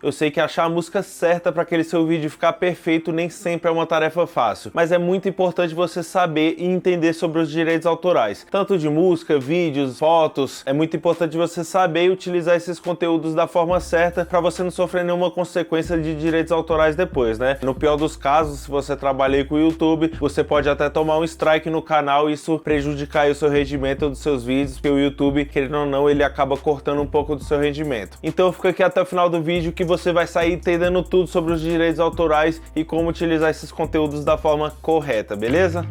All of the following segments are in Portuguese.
Eu sei que achar a música certa para aquele seu vídeo ficar perfeito nem sempre é uma tarefa fácil, mas é muito importante você saber e entender sobre os direitos autorais, tanto de música, vídeos, fotos. É muito importante você saber e utilizar esses conteúdos da forma certa para você não sofrer nenhuma consequência de direitos autorais depois, né? No pior dos casos, se você trabalha aí com o YouTube, você pode até tomar um strike no canal e isso prejudicar o seu rendimento dos seus vídeos, porque o YouTube, querendo ou não, ele acaba cortando um pouco do seu rendimento. Então fica aqui até o final do vídeo que você vai sair entendendo tudo sobre os direitos autorais e como utilizar esses conteúdos da forma correta, beleza?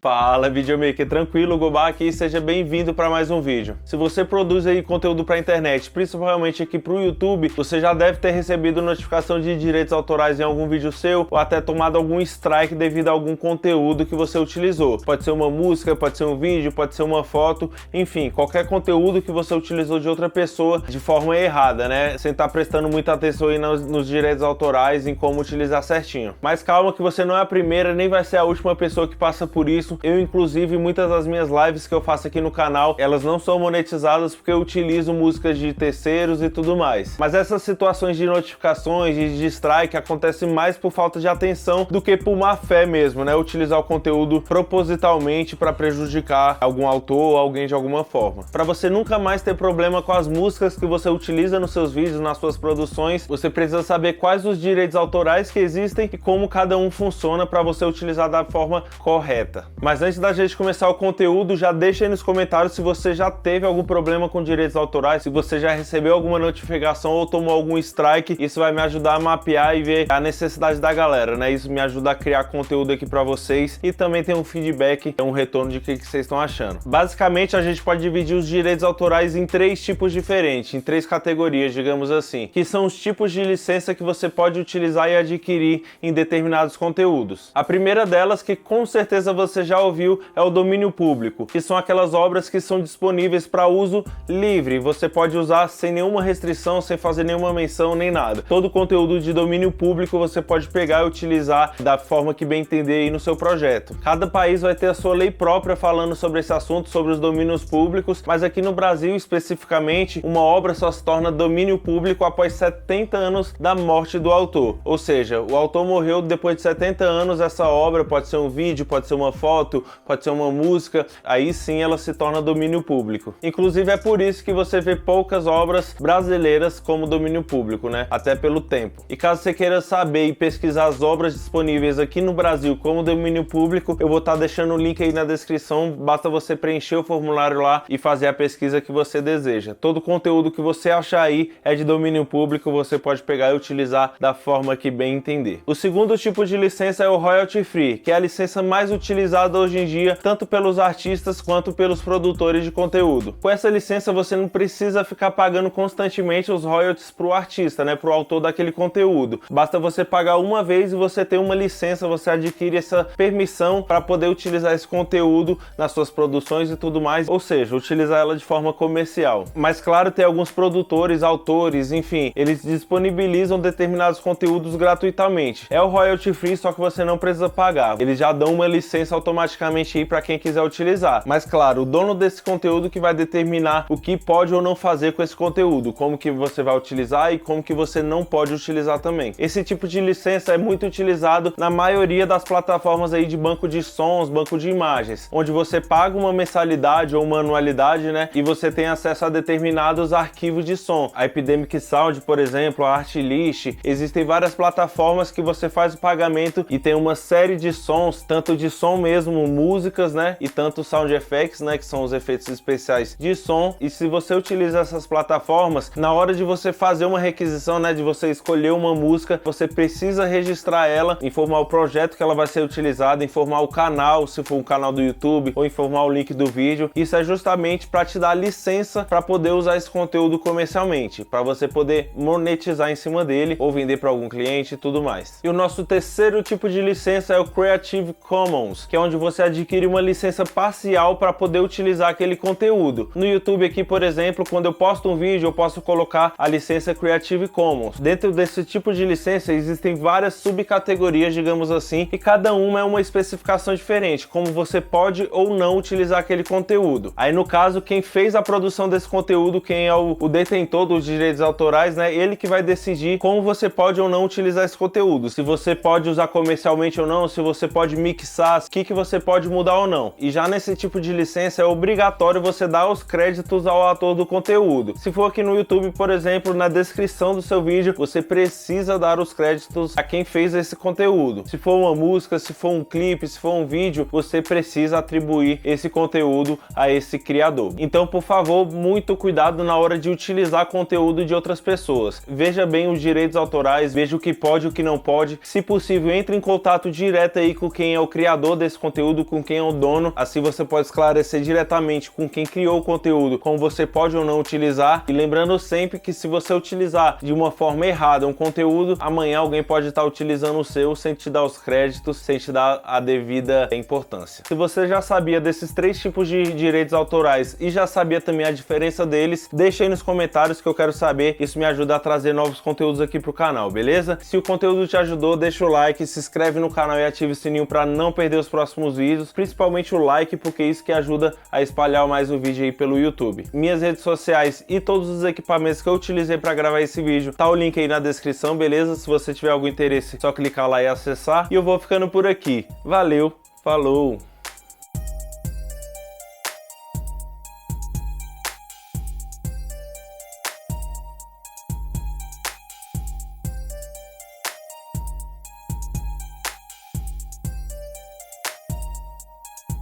Fala videomaker, tranquilo, Gobá aqui, seja bem-vindo para mais um vídeo. Se você produz aí conteúdo para internet, principalmente aqui para o YouTube, você já deve ter recebido notificação de direitos autorais em algum vídeo seu ou até tomado algum strike devido a algum conteúdo que você utilizou. Pode ser uma música, pode ser um vídeo, pode ser uma foto, enfim, qualquer conteúdo que você utilizou de outra pessoa de forma errada, né? Sem estar prestando muita atenção aí nos direitos autorais, em como utilizar certinho. Mas calma que você não é a primeira, nem vai ser a última pessoa que passa por isso. Eu, inclusive, muitas das minhas lives que eu faço aqui no canal, elas não são monetizadas porque eu utilizo músicas de terceiros e tudo mais. Mas essas situações de notificações, de strike, acontecem mais por falta de atenção do que por má fé mesmo, né? Utilizar o conteúdo propositalmente para prejudicar algum autor ou alguém de alguma forma. Para você nunca mais ter problema com as músicas que você utiliza nos seus vídeos, nas suas produções, você precisa saber quais os direitos autorais que existem e como cada um funciona para você utilizar da forma correta. Mas antes da gente começar o conteúdo, já deixa aí nos comentários se você já teve algum problema com direitos autorais, se você já recebeu alguma notificação ou tomou algum strike. Isso vai me ajudar a mapear e ver a necessidade da galera, né? Isso me ajuda a criar conteúdo aqui para vocês e também tem um feedback, um retorno de o que vocês estão achando. Basicamente, a gente pode dividir os direitos autorais em três tipos diferentes, em três categorias, digamos assim, que são os tipos de licença que você pode utilizar e adquirir em determinados conteúdos. A primeira delas, que com certeza você já ouviu, é o domínio público, que são aquelas obras que são disponíveis para uso livre. Você pode usar sem nenhuma restrição, sem fazer nenhuma menção nem nada. Todo conteúdo de domínio público você pode pegar e utilizar da forma que bem entender aí no seu projeto. Cada país vai ter a sua lei própria falando sobre esse assunto, sobre os domínios públicos, mas aqui no Brasil especificamente, uma obra só se torna domínio público após 70 anos da morte do autor. Ou seja, o autor morreu depois de 70 anos, essa obra pode ser um vídeo, pode ser uma foto, pode ser uma música, aí sim ela se torna domínio público. Inclusive é por isso que você vê poucas obras brasileiras como domínio público, né? Até pelo tempo. E caso você queira saber e pesquisar as obras disponíveis aqui no Brasil como domínio público, eu vou estar deixando o link aí na descrição, basta você preencher o formulário lá e fazer a pesquisa que você deseja. Todo conteúdo que você achar aí é de domínio público, você pode pegar e utilizar da forma que bem entender. O segundo tipo de licença é o royalty free, que é a licença mais utilizada hoje em dia, tanto pelos artistas quanto pelos produtores de conteúdo. Com essa licença você não precisa ficar pagando constantemente os royalties para o artista, né, para o autor daquele conteúdo. Basta você pagar uma vez e você tem uma licença, você adquire essa permissão para poder utilizar esse conteúdo nas suas produções e tudo mais, ou seja, utilizar ela de forma comercial. Mas claro, tem alguns produtores, autores, enfim, eles disponibilizam determinados conteúdos gratuitamente. É o royalty free, só que você não precisa pagar. Eles já dão uma licença automaticamente aí para quem quiser utilizar. Mas claro, o dono desse conteúdo que vai determinar o que pode ou não fazer com esse conteúdo, como que você vai utilizar e como que você não pode utilizar também. Esse tipo de licença é muito utilizado na maioria das plataformas aí de banco de sons, banco de imagens, onde você paga uma mensalidade ou uma anualidade, né, e você tem acesso a determinados arquivos de som. A Epidemic Sound, por exemplo, a Artlist, existem várias plataformas que você faz o pagamento e tem uma série de sons, tanto de som mesmo, músicas, né, e tanto sound effects, né, que são os efeitos especiais de som. E se você utiliza essas plataformas, na hora de você fazer uma requisição, né, de você escolher uma música, você precisa registrar ela, informar o projeto que ela vai ser utilizada, informar o canal, se for um canal do YouTube, ou informar o link do vídeo. Isso é justamente para te dar licença para poder usar esse conteúdo comercialmente, para você poder monetizar em cima dele ou vender para algum cliente e tudo mais. E o nosso terceiro tipo de licença é o Creative Commons, que é onde onde você adquire uma licença parcial para poder utilizar aquele conteúdo. No YouTube aqui, por exemplo, quando eu posto um vídeo, eu posso colocar a licença Creative Commons. Dentro desse tipo de licença existem várias subcategorias, digamos assim, e cada uma é uma especificação diferente, como você pode ou não utilizar aquele conteúdo. Aí no caso, quem fez a produção desse conteúdo, quem é o detentor dos direitos autorais, né, ele que vai decidir como você pode ou não utilizar esse conteúdo, se você pode usar comercialmente ou não, se você pode mixar, o que você pode mudar ou não. E já nesse tipo de licença é obrigatório você dar os créditos ao autor do conteúdo. Se for aqui no YouTube, por exemplo, na descrição do seu vídeo, você precisa dar os créditos a quem fez esse conteúdo. Se for uma música, se for um clipe, se for um vídeo, você precisa atribuir esse conteúdo a esse criador. Então, por favor, muito cuidado na hora de utilizar conteúdo de outras pessoas. Veja bem os direitos autorais, veja o que pode e o que não pode. Se possível, entre em contato direto aí com quem é o criador desse conteúdo, com quem é o dono. Assim você pode esclarecer diretamente com quem criou o conteúdo, como você pode ou não utilizar. E lembrando sempre que se você utilizar de uma forma errada um conteúdo, amanhã alguém pode estar utilizando o seu sem te dar os créditos, sem te dar a devida importância. Se você já sabia desses 3 tipos de direitos autorais e já sabia também a diferença deles, deixa aí nos comentários que eu quero saber. Isso me ajuda a trazer novos conteúdos aqui pro canal, beleza? Se o conteúdo te ajudou, deixa o like, se inscreve no canal e ative o sininho para não perder os próximos vídeos, principalmente o like, porque é isso que ajuda a espalhar mais o vídeo aí pelo YouTube. Minhas redes sociais e todos os equipamentos que eu utilizei para gravar esse vídeo, tá o link aí na descrição, beleza? Se você tiver algum interesse, é só clicar lá e acessar. E eu vou ficando por aqui. Valeu, falou!